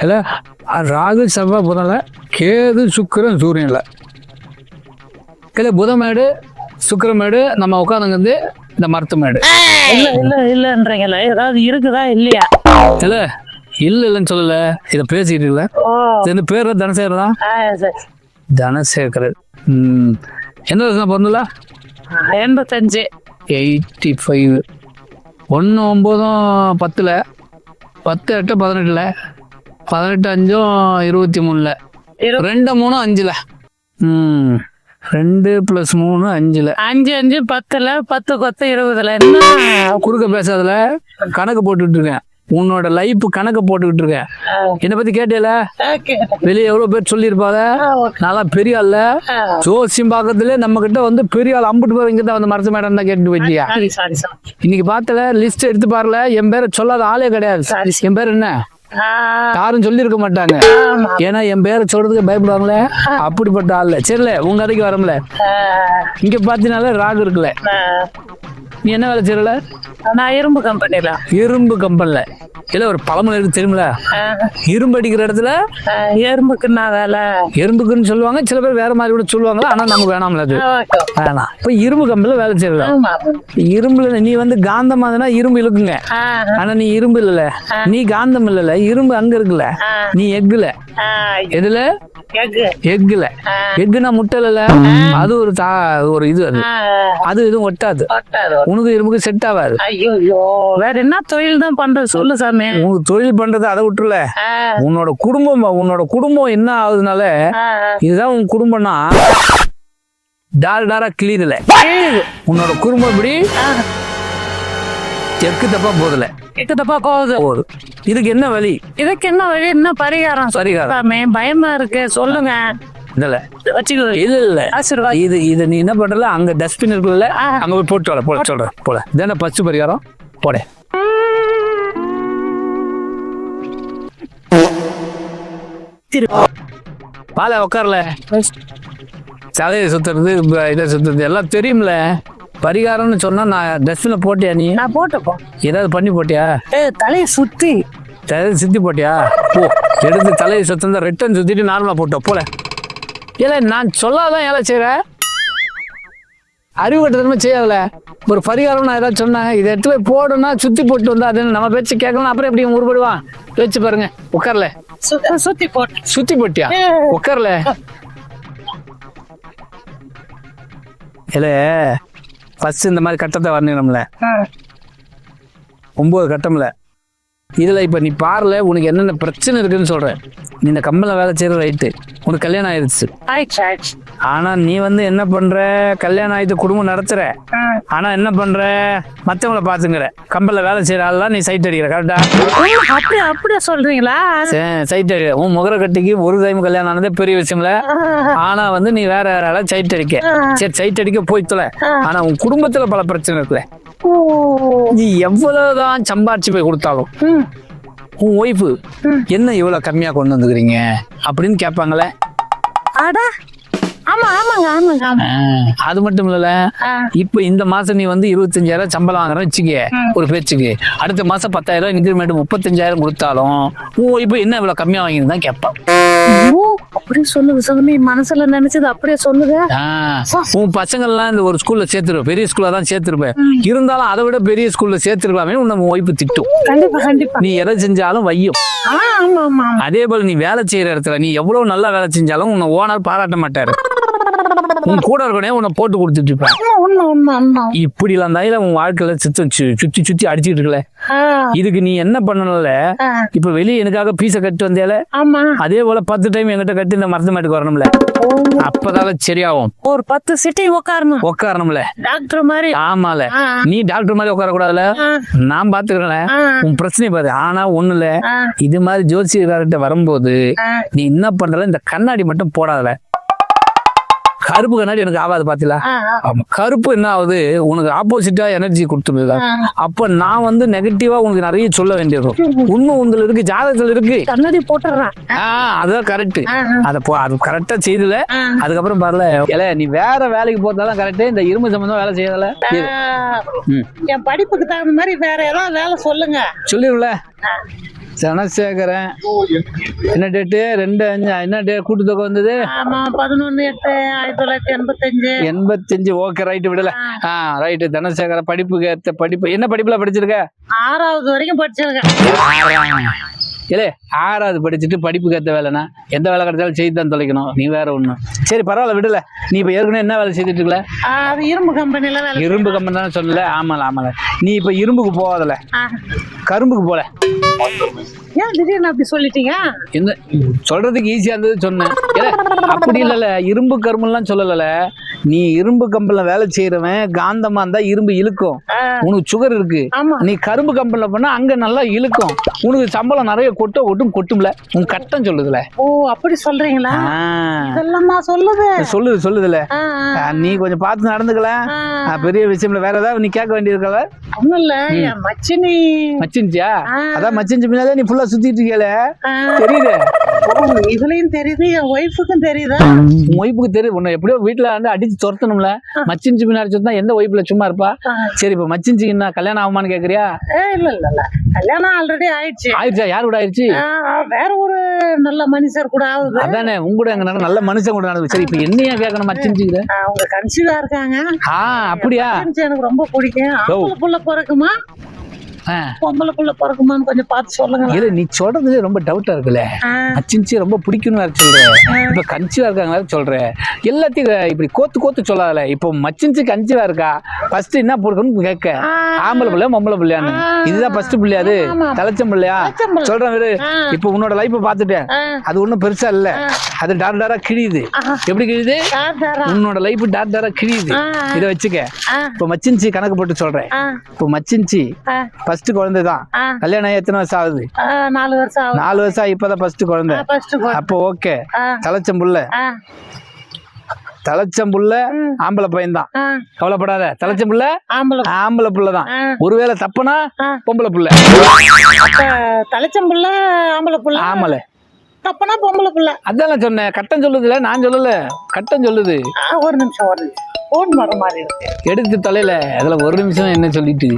இல்ல ராகு செவ்வாய் புதன்ல, கேது சுக்கிரன் சூரியன்ல. இல்ல புதமேடு சுக்கிரமேடு நம்ம உட்காந்துங்கிறது இந்த மரத்து மேடு. இல்லன்றீங்களா? ஏதாவது இருக்குதா இல்லையா? இல்ல இல்லைன்னு சொல்லல, இதை பேசிட்டு இருக்கல. இந்த பேர் தனசேகர் தான். தனசேகர். எந்த வருஷம் பிறந்தல? 85. 85. 1/9 10, 10 8 18, 18 5 23, 2 3 5. 2 + 3 5. 5 5 10, 10 10 20. என்ன குறுக்க பேசாதல, கணக்கு போட்டுட்டு இருக்கேன். உன்னோட லைஃப் கணக்கு போட்டுக்கிட்டு இருக்கேன். என்னை பத்தி கேட்டேல, வெளியே எவ்வளவு பேர் சொல்லியிருப்பாங்க. நல்லா பெரிய ஆள்ல ஜோசியம் பாக்கத்துல நம்ம கிட்ட வந்து பெரிய ஆள் அம்பிட்டு போய் இங்க தான் வந்து மரத்து மேடம் தான் கேட்டு வச்சியா. இன்னைக்கு பார்த்தல லிஸ்ட் எடுத்து பாருல, என் பேரை சொல்லாத ஆளே கிடையாது. என் பேர் என்ன யாரும் சொல்லி இருக்க மாட்டாங்க. ஏன்னா என் பேரை சொல்றதுக்கு பயப்படுவாங்களே, அப்படிப்பட்ட ஆள்ல. சரில உங்க கதைக்கு வரம்ல. இங்க பாத்தீங்கன்னால ராகு இருக்குல்ல. நீ என்ன வேலை செய்யல? நான் இரும்பு கம்பெனில. இரும்பு கம்பெனில இல்ல, ஒரு பழமொழி இருக்கு தெரியுமில, இரும்பு அடிக்கிற இடத்துல எறும்புக்குன்னா வேலை. எறும்புக்குன்னு சொல்லுவாங்க, சில பேர் வேற மாதிரி கூட சொல்லுவாங்களா. ஆனா நமக்கு வேணாம்ல, அது வேணாம். இப்ப இரும்பு கம்பெனில வேலை செய்யலாம். இரும்புல நீ வந்து காந்தமா இருந்தா இரும்பு இழுக்குங்க. ஆனா நீ இரும்பு இல்லல, நீ காந்தம் இல்லல, இரும்பு அங்க இருக்குல்ல. நீ எக்குல. எதுல? எக்குல. எக்குனா முட்டை இல்ல, அது ஒரு இது. அது எதுவும் ஒட்டாது. உனக்கு இரும்புக்கு செட் ஆகாது. ஐயோ, வேற என்ன தொழில் தான் பண்றது சொல்லு சாமி. உனக்கு தொழில் பண்றது அதை விட்டுல, உன்னோட குடும்பம் என்ன ஆகுதுனால, இதுதான் உன் குடும்பம்னா டாரா கிளீர்ல. உன்னோட குடும்பம் இப்படி எக்கு தப்பா போதுல, எக்கு தப்பா போகுது. இதுக்கு என்ன வழி? இதுக்கு என்ன வழி? என்ன பரிகாரம்? பயமா இருக்கு, சொல்லுங்க. இல்ல இது நீ என்ன பண்றல, அங்க டஸ்ட்பின் இருக்குல்ல, அங்க போய் போட்டு போல சொல்றேன் போல. இதான பச்சு பரிகாரம். போட பால உட்கார்ல, தலையை சுத்துறது இதை சுத்துறது எல்லாம் தெரியும்ல. பரிகாரம்னு சொன்னா நான் டஸ்ட்பின்ல போட்டியா? நீ நான் போட்டப்போ ஏதாவது பண்ணி போட்டியா? தலையை சுத்தி போட்டியா? போ எடுத்து தலையை சுத்த ரிட்டன் சுத்திட்டு நார்மலா போட்டோம் போல. ஏல நான் சொல்லாதான் ஏல செய்யற, அறிவு கட்டணமே செய்யாதுல. ஒரு பரிகாரம் நான் ஏதாவது சொன்னேன், இதை எடுத்து போய் போடுனா சுத்தி போட்டு வந்தா அது நம்ம பேச்சு கேட்கலாம். அப்புறம் எப்படி உருப்படுவான்? வச்சு பாருங்க. உட்கார்ல. சுத்தி போட்டியா? உட்கார்ல. இல்ல ஃபர்ஸ்ட் இந்த மாதிரி கட்டத்தை வரணும்ல, 9 கட்டம்ல. இதுல இப்ப நீ பாருல, உனக்கு என்னென்ன பிரச்சனை இருக்குன்னு சொல்றேன். நீ இந்த கம்பெனில வேலை செய்யற ரைட்டு, உனக்கு கல்யாணம் ஆயிடுச்சு. ஆனா நீ வந்து என்ன பண்ற, கல்யாணம் ஆயிட்டு குடும்பம் நடத்துற. ஆனா என்ன பண்ற, மத்தவங்களை பாத்துங்கிற. கம்பெனில வேலை செய்யற ஆள்லாம் நீ சைட் அடிக்கிற. கரெக்டா? அப்படியே சொல்றீங்களா? சைட் அடிக்கிற. உன் முகர கட்டிக்கு ஒரு டைம் கல்யாணம் ஆனதே பெரிய விஷயம்ல. ஆனா வந்து நீ வேற ஆள சைட் அடிக்க. சரி சைட் அடிக்க போய்த்துல. ஆனா உன் குடும்பத்துல பல பிரச்சனை இருக்குல்ல. நீ எவ்வளவுதான் சம்பாரிச்சு போய் கொடுத்தாலும் உன் ஒய்ஃபு என்ன இவ்வளவு கம்மியா கொண்டு வந்துக்கிறீங்க அப்படின்னு கேட்பாங்களே. அது மட்டும் இல்ல, இப்ப இந்த மாசம் நீ வந்து 25,000 சம்பளம் வாங்குற வச்சுக்க ஒரு பேச்சுக்கு. அடுத்த மாசம் 10,000 இன்கிரிமெண்ட் 35,000 கொடுத்தாலும் இப்ப என்ன இவ்வளவு கம்மியா வாங்கிருந்தான் கேட்பான். அப்படியே சொல்லுது சாமி, மனசுல நினைச்சது அப்படியே சொல்லுது. உன் பசங்க எல்லாம் இந்த ஒரு ஸ்கூல்ல சேர்த்துருவ, பெரிய ஸ்கூல்ல தான் சேர்த்திருப்ப. இருந்தாலும் அதை விட பெரிய ஸ்கூல்ல சேர்த்திருக்கலாமே உன்னை ஒய்ஃபு திட்டும். நீ எதை செஞ்சாலும் வையும். அதே போல நீ வேலை செய்யற இடத்துல நீ எவ்வளவு நல்லா வேலை செஞ்சாலும் உன்னை ஓனர் பாராட்ட மாட்டாரு. உன் கூட இருக்கனே உன்னை போட்டு கொடுத்துட்டு இருப்பேன். இப்படி எல்லாம் தான் உன் வாழ்க்கையில சுத்தி சுத்தி அடிச்சுட்டு இருக்கல. இதுக்கு நீ என்ன பண்ணணும்ல, இப்ப வெளியே எனக்காக பீஸ கட்டி வந்தேல, அதே போல 10 டைம் என்கிட்ட கட்டி இந்த மரத்து மேட்டுக்கு வரணும்ல. அப்பதான் சரியாகும். ஒரு 10 சிட்டி உட்காரணும்ல டாக்டர் மாதிரி. ஆமால, நீ டாக்டர் மாதிரி உட்கார கூடாதுல, நான் பாத்துக்கிறேன் உன் பிரச்சனை பாரு. ஆனா ஒண்ணுல, இது மாதிரி ஜோசியர்கிட்ட வரும்போது நீ என்ன பண்றல, இந்த கண்ணாடி மட்டும் போடாதல. கருப்பு கண்ணாடி எனக்கு ஆகாது பாத்தீங்களா? ஆமா, கருப்பு என்ன ஆகுது, உனக்கு ஆப்போசிட்டா எனர்ஜி கொடுத்துருது. அப்ப நான் வந்து நெகட்டிவா உனக்கு நிறைய சொல்ல வேண்டியிருக்கும். உண்மை உங்களுக்கு இருக்கு, ஜாதகத்துல இருக்கு. கண்ணாடி போட்டுறேன். அதான் கரெக்ட். அது கரெக்டா செய்தல. அதுக்கப்புறம் பாருல, இல்ல நீ வேற வேலைக்கு போறதாதான் கரெக்ட். இந்த இரும்பு சம்பந்தமா வேலை செய்யல. என் படிப்புக்கு தகுந்த மாதிரி வேற ஏதாவது வேலை சொல்லுங்க. சொல்லிருல. தனசேகரன் என்ன டேட்டு? 2/5 என்ன டே கூட்டு தொகை வந்தது? 11/8/1985. 85. ஓகே, ரைட்டு, விடல. ரைட்டு. தனசேகரன் படிப்புக்கு ஏத்த படிப்பு என்ன படிப்புல படிச்சிருக்க? 6வது வரைக்கும் படிச்சிருக்கேன். இல்ல 6வது படிச்சுட்டு படிப்புக்கு ஏற்ற வேலைனா எந்த வேலை கிடைச்சாலும் செய்து தான் தொலைக்கணும். நீ வேற ஒண்ணு. சரி பரவாயில்ல, விடல. நீ இப்ப ஏற்கனவே என்ன வேலை செய்துட்டு இருக்கல? அது இரும்பு கம்பெனில வேலை. இரும்பு கம்பெனி தானே சொன்னல? ஆமால. நீ இப்ப இரும்புக்கு போகாதல, கரும்புக்கு போல. ஏன் திடீர்னு அப்படி சொல்லிட்டீங்க? என்ன சொல்றதுக்கு ஈஸியா இருந்தது சொன்னேன். அப்படி இல்லல, இரும்பு கரும்புலாம் சொல்லல. நீ இரும்பு கம்பெனில வேலை செய்யறவன் காந்தமா இருந்தா இரும்பு இழுக்கும். உனக்கு சுகர் இருக்கு. நீ கரும்பு கம்பெனில பண்ணா அங்க நல்லா இழுக்கும். உனக்கு சம்பளம் நிறைய கொட்டும்ல. உன் கட்டம் சொல்லுதுல. ஓ, அப்படி சொல்றீங்களா? இதெல்லாமா சொல்லுதுல. நீ கொஞ்சம் பார்த்து நடந்துக்கலாம். பெரிய விஷயம்ல. வேற ஏதாவது நீ கேட்க வேண்டியிருக்கல? ஒண்ணும் இல்ல, மச்சினிச்சியா? அதான் மச்சினிச்சு பின்னாலே நீ ஃபுல்லா சுத்திட்டு இருக்கல. தெரியுது. இதுலயும் தெரியுது, என் ஒய்ஃபுக்கும் தெரியுது. உன் ஒய்ஃபுக்கு தெரியுது. உன்னை எப்படியோ வீட்டுல வந்து அடிச்சு துரத்தணும்ல. மச்சினிச்சு பின்னாடி சொன்னா எந்த ஒய்ஃப்ல சும்மா இருப்பா? சரி, இப்ப மச்சினிச்சுக்கு என்ன கல்யாணம் ஆகுமான்னு கேக்குறியா? இல்ல கல்யாணம் ஆல்ரெடி ஆயிடுச்சு. யாரு கூட ஆயிடுச்சு? வேற ஒரு நல்ல மனுஷர் கூட ஆகுது. அதானே, உங்க கூட எங்க நல்ல மனுஷன் கூட நடக்குது. சரி, இப்ப என்னையா கேட்கணும் மச்சினிச்சுக்கு? அவங்க கன்சீவா இருக்காங்க. அப்படியா? எனக்கு ரொம்ப பிடிக்கும். ஆம்பளை புள்ள பிறக்குமா பொம்பளை புள்ள பிறக்குமான்னு கொஞ்சம் பார்த்து சொல்லுங்க. இல்ல நீ சொல்றது ரொம்ப டவுட்டா இருக்குல்ல. மச்சினிச்சு ரொம்ப பிடிக்கும்னு வேற சொல்ற. இப்ப கன்சீவா இருக்காங்க வேற சொல்ற. எல்லாத்தையும் இப்படி கோத்து சொல்லாதல. இப்போ மச்சினிச்சு கன்சீவா இருக்கா, ஃபர்ஸ்ட் என்ன போடுக்கணும்னு கேட்க. ஆம்பளை பிள்ளையா பொம்பளை பிள்ளையான்னு? இதுதான் ஃபர்ஸ்ட் பிள்ளையா? அது தலைச்சம் பிள்ளையா? சொல்றேன் வேறு. இப்ப உன்னோட லைஃப்பை பார்த்துட்டேன். அது ஒண்ணும் பெருசா இல்ல. அது டாரா கிழியுது. எப்படி கிழியுது? உன்னோட லைஃப் டாரா கிழியுது. இதை வச்சுக்க. இப்ப மச்சினிச்சு கணக்கு போட்டு சொல்றேன். இப்போ மச்சினிச்சு ஃபர்ஸ்ட் குழந்தை தான். கல்யாணம் ஆகி எத்தனை வருஷம் ஆகுது? 4 வருஷம் ஆகுது. 4 வருஷம் இப்பதான் ஃபர்ஸ்ட் குழந்தை. அப்போ ஓகே. தலைச்சம்புள்ள ஆம்பளை பையன் தான். கவலைப்படாத. தலைச்சம்புள்ள ஆம்பளை புள்ளதான். ஒருவேளை தப்புனா பொம்பளை புள்ள. தலைச்சம்புள்ள ஆம்பளை தப்புனா பொம்பளை புள்ள. அதான் சொன்னேன். கட்டம் சொல்லுதுல, நான் சொல்லல. கட்டம் சொல்லுது. ஒரு நிமிஷம் போன் வர மாதிரி இருக்கு. எடுத்து தலையில. அதுல ஒரு நிமிஷம் என்ன சொல்லிட்டு.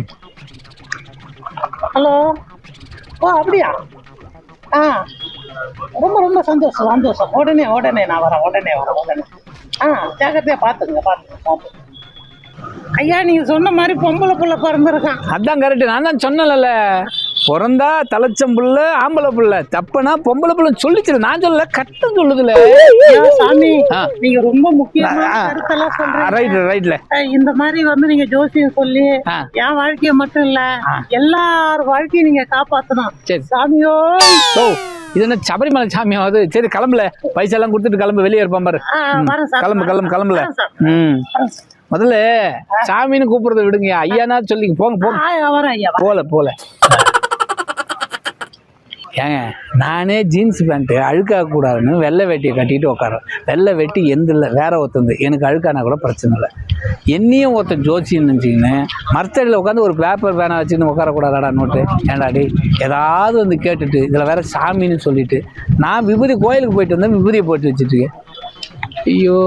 ஹலோ. ஓ, அப்படியா? ரொம்ப சந்தோஷம். உடனே நான் வரேன். உடனே ஜாக்கிரதையா பாத்துங்க. ஐயா, நீங்க சொன்ன மாதிரி பொம்பளை புள்ள பிறந்திருக்கான். அதான் கரெக்ட். நான் தான் சொன்னல, பிறந்தா தலைச்சம்புள்ள ஆம்பளை புள்ள, தப்புனா பொம்பளை புள்ள சொல்லிச்சு. நான் சொல்லல, கட்டம் சொல்லுதுல. சாமி, நீங்க ரொம்ப முக்கியமான கருத்தெல்லாம் சொல்றீங்க. ரைட்ல இந்த மாதிரி வந்து நீங்க ஜோசியம் சொல்லி என் வாழ்க்கைய மட்டும் இல்ல எல்லார் வாழ்க்கையும் நீங்க காப்பாத்தணும். சரி சாமியோ. இது என்ன சபரிமலை சாமியாவது? சரி கிளம்புல. பைசா எல்லாம் கொடுத்துட்டு கிளம்பு. வெளியே இருப்பான் பாரு. கிளம்புல. முதல்ல சாமின்னு கூப்பிடுறத விடுங்க. ஐயானா சொல்லிங்க. போங்க. போல ஏங்க, நானே ஜீன்ஸ் பேண்ட்டு அழுக்காக கூடாதுன்னு வெள்ளை வேட்டியை கட்டிட்டு உட்காரோம். வெள்ளை வேட்டி எந்தில்ல வேற ஒருத்தந்து. எனக்கு அழுக்கானா கூட பிரச்சனை இல்லை. என்னையும் ஒருத்தன் ஜோசின்னு நினச்சிக்கின்னு மரத்தடியில் உட்காந்து ஒரு பேப்பர் பேனா வச்சுன்னு உட்காரக்கூடாதாடா நோட்டு? ஏண்டாடி ஏதாவது வந்து கேட்டுட்டு இதில் வேற சாமின்னு சொல்லிட்டு நான் விபூதி கோயிலுக்கு போயிட்டு வந்தேன். விபூதியை போட்டு வச்சுட்டு ஐயோ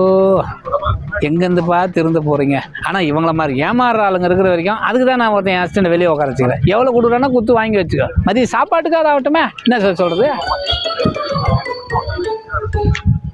எங்கேருந்துப்பா திருந்த போகிறீங்க. ஆனால் இவங்கள மாதிரி ஏமாறுற ஆளுங்க இருக்கிற வரைக்கும் அதுக்கு தான் நான் ஒருத்தன் என் ஹஸ்பண்டை வெளியே உட்கார வச்சுக்கிறேன். எவ்வளோ கொடுக்குறேன்னா குத்து வாங்கி வச்சுக்கோ. மதியம் சாப்பாட்டுக்காக ஆகட்டுமே. என்ன சொல்கிறது?